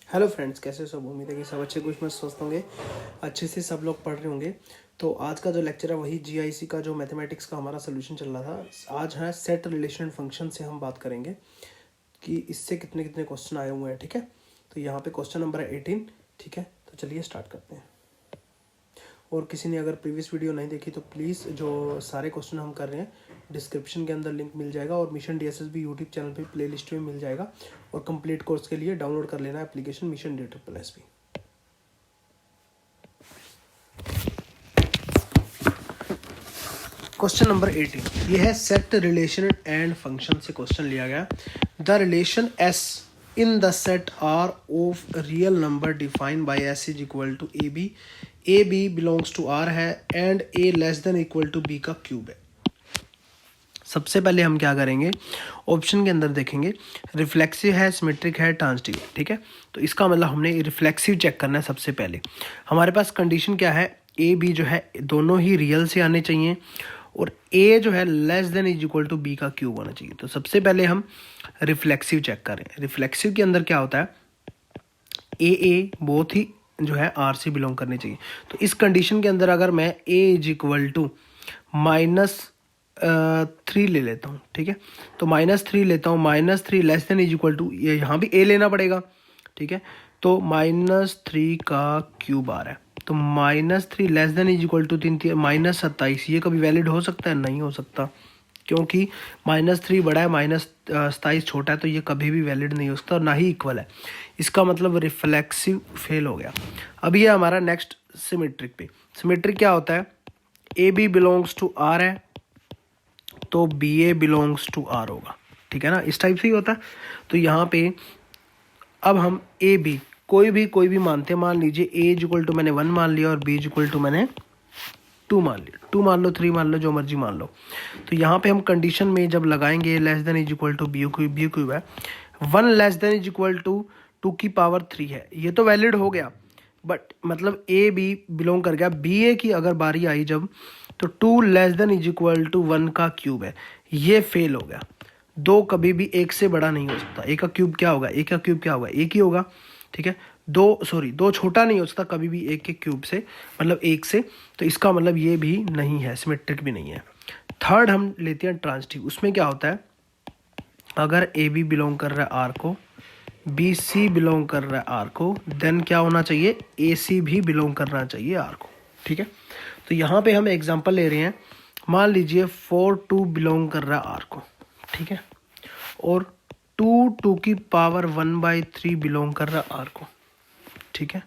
Hello friends, कैसे हो सब। उम्मीद है कि सब अच्छे कुछ में स्वस्थ होंगे, अच्छे से सब लोग पढ़ रहे होंगे। तो आज का जो लेक्चर है वही जीआईसी का जो मैथमेटिक्स का हमारा सोल्यूशन चल रहा था। आज है सेट रिलेशन फंक्शन से हम बात करेंगे कि इससे कितने कितने क्वेश्चन आए हुए हैं। ठीक है, तो यहाँ पे क्वेश्चन नंबर है 18। ठीक है, तो चलिए स्टार्ट करते हैं। और किसी ने अगर प्रीवियस वीडियो नहीं देखी तो प्लीज़ जो सारे क्वेश्चन हम कर रहे हैं डिस्क्रिप्शन के अंदर लिंक मिल जाएगा, और मिशन डीएसएस भी यूट्यूब चैनल पे प्लेलिस्ट में मिल जाएगा। और कंप्लीट कोर्स के लिए डाउनलोड कर लेना application mission DSSB। Question number 18 ये है सेट रिलेशन एंड फंक्शन से क्वेश्चन लिया गया। The relation S in the set R of real number defined by S is equal to A B belongs to R है and A less than equal to B का cube है। सबसे पहले हम क्या करेंगे, ऑप्शन के अंदर देखेंगे रिफ्लेक्सिव है, सिमेट्रिक है, ट्रांजिटिव है। ठीक है, तो इसका मतलब हमने रिफ्लेक्सिव चेक करना है। सबसे पहले हमारे पास कंडीशन क्या है, ए बी जो है दोनों ही रियल से आने चाहिए और ए जो है less than is equal to B का क्यूब होना चाहिए। तो सबसे पहले हम रिफ्लेक्सिव चेक करें। रिफ्लेक्सिव के अंदर क्या होता है, ए बहुत ही जो है आर से बिलोंग करनी चाहिए। तो इस कंडीशन के अंदर अगर मैं ए इज इक्वल टू -3 ले लेता हूँ, ठीक है, तो -3 लेता हूँ, -3 less than is equal to, ये यहाँ भी ए लेना पड़ेगा। ठीक है, तो -3 का क्यूब आ रहा है, तो -3 less than is equal to 3 -27। ये कभी वैलिड हो सकता है? नहीं हो सकता, क्योंकि -3 बड़ा है, -27 छोटा है, तो ये कभी भी वैलिड नहीं हो सकता और ना ही इक्वल है। इसका मतलब रिफ्लेक्सिव फेल हो गया। अब ये हमारा नेक्स्ट सिमेट्रिक पे। सिमेट्रिक क्या होता है, a B belongs to R है तो b a belongs to R होगा। ठीक है ना, इस टाइप से ही होता है। तो यहाँ पे अब हम ए बी कोई भी मानते हैं। मान लीजिए ए इज इक्वल टू मैंने 1 मान लिया और बी इज इक्वल टू मैंने 2 मान लिया, 2 मान लो, 3 मान लो, जो मर्जी मान लो। तो यहाँ पे हम कंडीशन में जब लगाएंगे less than is equal to b cube है, 1 less than is equal to 2 की पावर 3 है, ये तो वैलिड हो गया। बट मतलब ए बी बिलोंग कर गया। बी ए की अगर बारी आई जब, तो 2 less than is equal to 1 का क्यूब है, ये फेल हो गया। 2 कभी भी 1 से बड़ा नहीं हो सकता। ए का क्यूब क्या होगा, ए का क्यूब क्या होगा, 1 ही होगा। ठीक है, 2 छोटा नहीं हो सकता कभी भी 1 के क्यूब से, मतलब 1 से। तो इसका मतलब ये भी नहीं है, सिमेट्रिक भी नहीं है। थर्ड हम लेते हैं ट्रांजिटिव। उसमें क्या होता है, अगर ए बी बिलोंग कर रहा है आर को, बी सी बिलोंग कर रहा है आर को, देन क्या होना चाहिए, ए सी भी बिलोंग करना चाहिए आर को। ठीक है, तो यहाँ पे हम एग्जांपल ले रहे हैं। मान लीजिए 4 2 बिलोंग कर रहा है आर को, ठीक है, और 2 की पावर 1/3 बिलोंग कर रहा है आर को। ठीक है,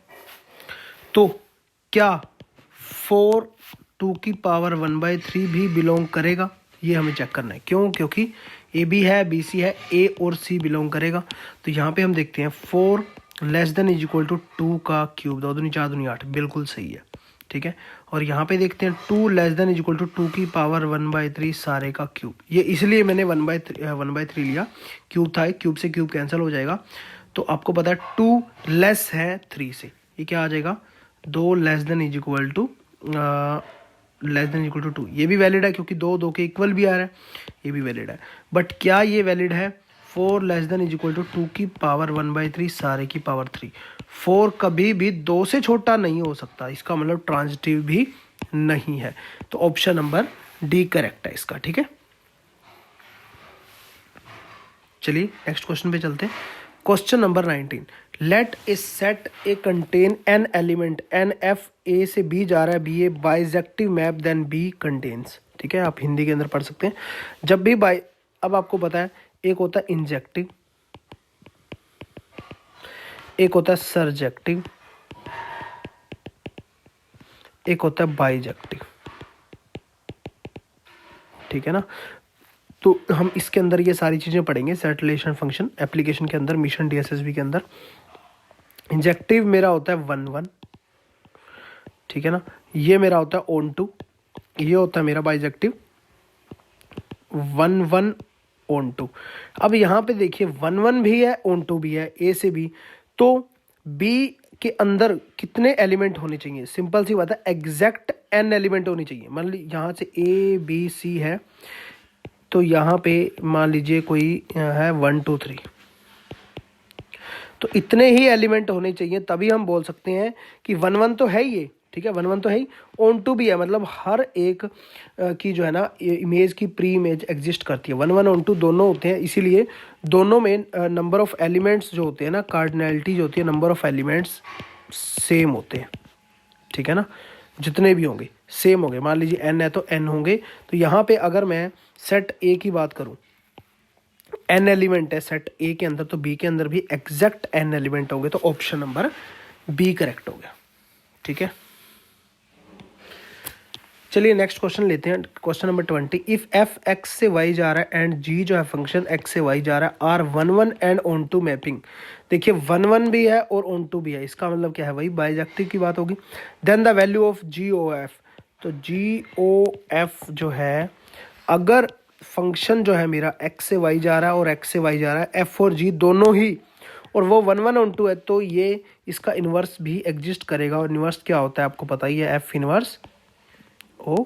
तो क्या 4 की पावर 1/3 भी बिलोंग करेगा, ये हमें चेक करना है। क्यों? क्योंकि ए बी है, बी सी है, ए और सी बिलोंग करेगा। तो यहाँ पे हम देखते हैं 4 less than is equal to 2 का क्यूब, 2 दूनी 4 दूनी 8, बिल्कुल सही है। ठीक है, और यहाँ पे देखते हैं 2 less than is equal to 2 की पावर 1/3 सारे का क्यूब। ये इसलिए मैंने 1/3 लिया, क्यूब था, क्यूब से क्यूब कैंसिल हो जाएगा। तो आपको पता है 2 लेस है 3 से, ये क्या आ जाएगा, 2 less than is equal to 2। ये भी वैलिड है क्योंकि 2 के इक्वल भी आ रहा है, ये भी वैलिड है। बट क्या ये वैलिड है, 4 less than is equal to 2 की पावर 1/3 सारे की पावर 3। 4 कभी भी 2 से छोटा नहीं हो सकता, इसका मतलब ट्रांजिटिव भी नहीं है। तो ऑप्शन नंबर डी करेक्ट है इसका। ठीक है, चलिए नेक्स्ट क्वेश्चन पे चलते हैं। Question number 19, let A set A contain N element N F, A से बी जा रहा है, B A bijective map then B contains. ठीक है, आप हिंदी के अंदर पढ़ सकते हैं। जब भी बाई, अब आपको पता है एक होता है इंजेक्टिव, एक होता है सरजेक्टिव, एक होता है बाइजेक्टिव। ठीक है ना, तो हम इसके अंदर ये सारी चीज़ें पढ़ेंगे। सेट रिलेशन फंक्शन एप्लीकेशन के अंदर, मिशन DSSB के अंदर। इंजेक्टिव मेरा होता है 1 1, ठीक है ना, ये मेरा होता है ऑन टू, ये होता है मेरा बाइजेक्टिव 1 1 ऑन टू। अब यहाँ पे देखिए 1 1 भी है, ऑन टू भी है, ए से बी। तो बी के अंदर कितने एलिमेंट होने चाहिए, सिंपल सी बात है, एग्जैक्ट n एलिमेंट होनी चाहिए। मान लीजिए यहाँ से ए बी सी है, तो यहाँ पे मान लीजिए कोई है 1 2 3, तो इतने ही एलिमेंट होने चाहिए, तभी हम बोल सकते हैं कि 1 1 तो है ही ये, ठीक है, 1 1 तो है ही, ऑन टू भी है, मतलब हर एक की जो है ना इमेज की प्री इमेज एग्जिस्ट करती है। 1 1 ऑन टू दोनों होते हैं, इसीलिए दोनों में नंबर ऑफ एलिमेंट्स जो होते हैं ना, कार्डिनैलिटी जो होती है, नंबर ऑफ एलिमेंट्स सेम होते हैं, ठीक है ना, जितने भी होंगे सेम होंगे। मान लीजिए n है तो n होंगे। तो यहाँ पे अगर मैं सेट A की बात करूँ, n एलिमेंट है सेट A के अंदर, तो B के अंदर भी एग्जैक्ट n एलिमेंट होंगे, तो ऑप्शन नंबर B करेक्ट हो गया, ठीक है। चलिए नेक्स्ट क्वेश्चन लेते हैं, question number 20। If f x से y जा रहा है एंड g जो है फंक्शन x से y जा रहा है, are 1 1 and onto mapping. देखिए 1 1 भी है और ऑन टू भी है, इसका मतलब क्या है, वही बाइजेक्टिव की बात होगी। Then the value of g o f, तो जी ओ एफ जो है, अगर फंक्शन जो है मेरा x से y जा रहा है और x से y जा रहा है, f और g दोनों ही, और वो 1 1 ऑन टू है, तो ये इसका इन्वर्स भी एग्जिस्ट करेगा। और इन्वर्स क्या होता है आपको पता ही है, f इन्वर्स ओ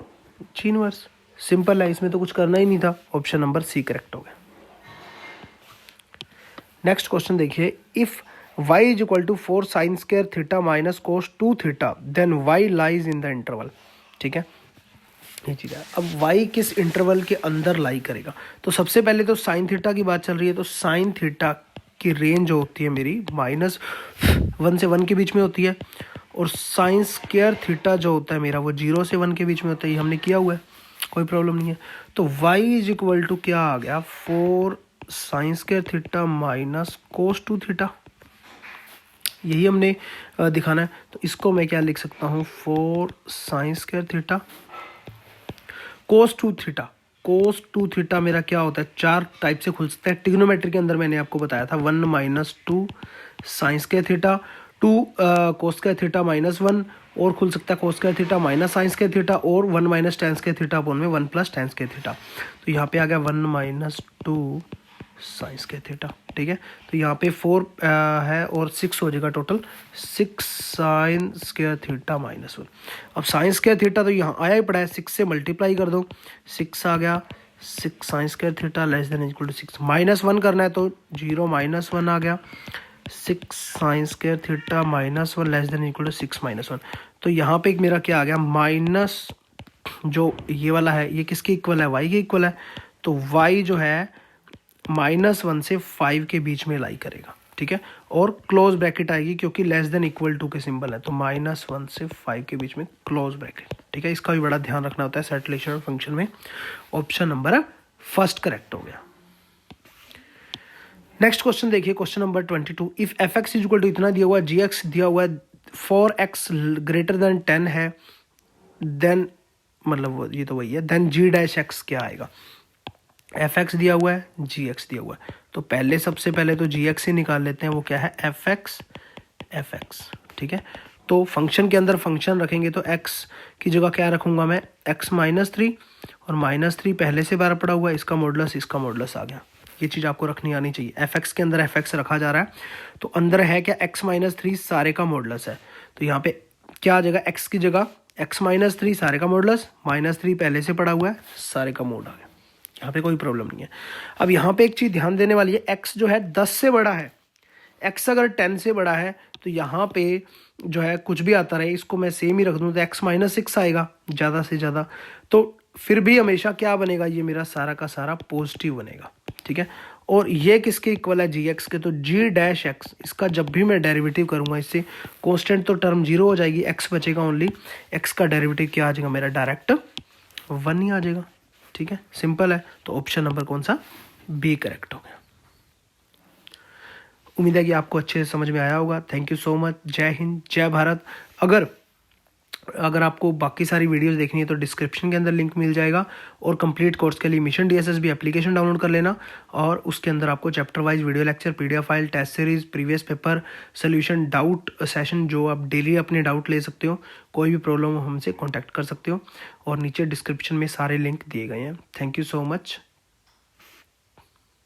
जी इनवर्स। सिंपल है, इसमें तो कुछ करना ही नहीं था, ऑप्शन नंबर सी करेक्ट हो गया। नेक्स्ट क्वेश्चन देखिए, if y is equal to 4 sine square theta minus cos 2 theta then y lies in the interval, ठीक है, ये चीज़ है। अब y किस इंटरवल के अंदर लाई करेगा, तो सबसे पहले तो साइन थीटा की बात चल रही है, तो साइन थीटा की रेंज जो होती है मेरी -1 से 1 के बीच में होती है, और साइन स्क्वायर थीटा जो होता है मेरा वो 0 से 1 के बीच में होता है, ये हमने किया हुआ है, कोई प्रॉब्लम नहीं है। तो y इज इक्वल टू क्या आ गया, 4 sine square theta minus cos 2 theta, यही हमने दिखाना है। तो इसको मैं क्या लिख सकता हूँ, 4 sine square theta cos 2 theta. Cos 2 theta मेरा क्या होता है, 4 टाइप से खुल सकता है। ट्रिग्नोमेट्री के अंदर मैंने आपको बताया था 1 minus 2 sign square theta, 2 cos square theta minus 1, और खुल सकता है cos square theta minus sign square theta, और 1 minus ten square theta upon में 1 प्लस टेन स्क्वायर थीटा। तो यहाँ पे आ गया 1 माइनस 2 साइन स्क्वायर थीटा, ठीक है। तो यहाँ पे 4 है और 6 हो जाएगा total, 6 sine square theta minus 1। अब साइन स्क्वायर थीटा तो यहाँ आया ही पड़ा है, 6 से मल्टीप्लाई कर दो, 6 आ गया, 6 sine square theta less than equal to 6, -1 करना है तो 0 -1 आ गया, 6 sine square theta -1 less than equal to 6 -1। तो यहाँ पे एक मेरा क्या आ गया, माइनस जो ये वाला है ये किसके इक्वल है, y के इक्वल है। तो y जो है -1 से 5 के बीच में लाई करेगा, ठीक है, और क्लोज ब्रैकेट आएगी क्योंकि लेस देन इक्वल टू के सिंबल है, तो -1 से 5 के बीच में क्लोज ब्रैकेट, ठीक है। इसका भी बड़ा ध्यान रखना होता है सेट रिलेशन फंक्शन में। ऑप्शन नंबर फर्स्ट करेक्ट हो गया। नेक्स्ट क्वेश्चन देखिए, question number 22। If f x is equal to इतना दिया हुआ है, जी एक्स दिया हुआ है, 4x ग्रेटर देन 10 है, देन मतलब ये तो वही है, देन जी डैश एक्स क्या आएगा। एफ एक्स दिया हुआ है, जी एक्स दिया हुआ है, तो पहले सबसे पहले तो जी एक्स ही निकाल लेते हैं, वो क्या है, एफ एक्स, ठीक है। तो फंक्शन के अंदर फंक्शन रखेंगे तो x की जगह क्या रखूंगा मैं, x -3, और -3 पहले से बार पड़ा हुआ है, इसका मॉडुलस इसका मॉडुलस आ गया। ये चीज़ आपको रखनी आनी चाहिए। एफ एक्स के अंदर एफ एक्स रखा जा रहा है, तो अंदर है क्या, x -3 सारे का मॉडुलस है, तो यहाँ पे क्या आ जाएगा, x की जगह x -3 सारे का मॉडुलस, -3 पहले से पड़ा हुआ है, सारे का मोड आ गया, यहाँ पे कोई प्रॉब्लम नहीं है। अब यहाँ पे एक चीज़ ध्यान देने वाली है, x जो है 10 से बड़ा है, x अगर 10 से बड़ा है तो यहाँ पे जो है कुछ भी आता रहे, इसको मैं सेम ही रख दूँ तो x -6 आएगा ज़्यादा से ज़्यादा, तो फिर भी हमेशा क्या बनेगा, ये मेरा सारा का सारा पॉजिटिव बनेगा, ठीक है। और ये किसके इक्वल है, जी एक्स के, तो जी डैश एक्स, इसका जब भी मैं डेरिवेटिव करूँगा इससे कांस्टेंट तो टर्म 0 हो जाएगी, x बचेगा ओनली, x का डेरिवेटिव क्या आ जाएगा मेरा, डायरेक्ट 1 ही आ जाएगा, ठीक है, सिंपल है। तो ऑप्शन नंबर कौन सा, बी करेक्ट हो गया। उम्मीद है कि आपको अच्छे से समझ में आया होगा। Thank you so much. जय हिंद, जय भारत। अगर आपको बाकी सारी वीडियोस देखनी है तो डिस्क्रिप्शन के अंदर लिंक मिल जाएगा, और कंप्लीट कोर्स के लिए मिशन DSSB एप्लीकेशन डाउनलोड कर लेना, और उसके अंदर आपको chapter wise video lecture, PDF file, test series, previous paper solution, doubt session, जो आप डेली अपने डाउट ले सकते हो, कोई भी प्रॉब्लम हो हमसे कॉन्टैक्ट कर सकते हो, और नीचे डिस्क्रिप्शन में सारे लिंक दिए गए हैं। Thank you so much.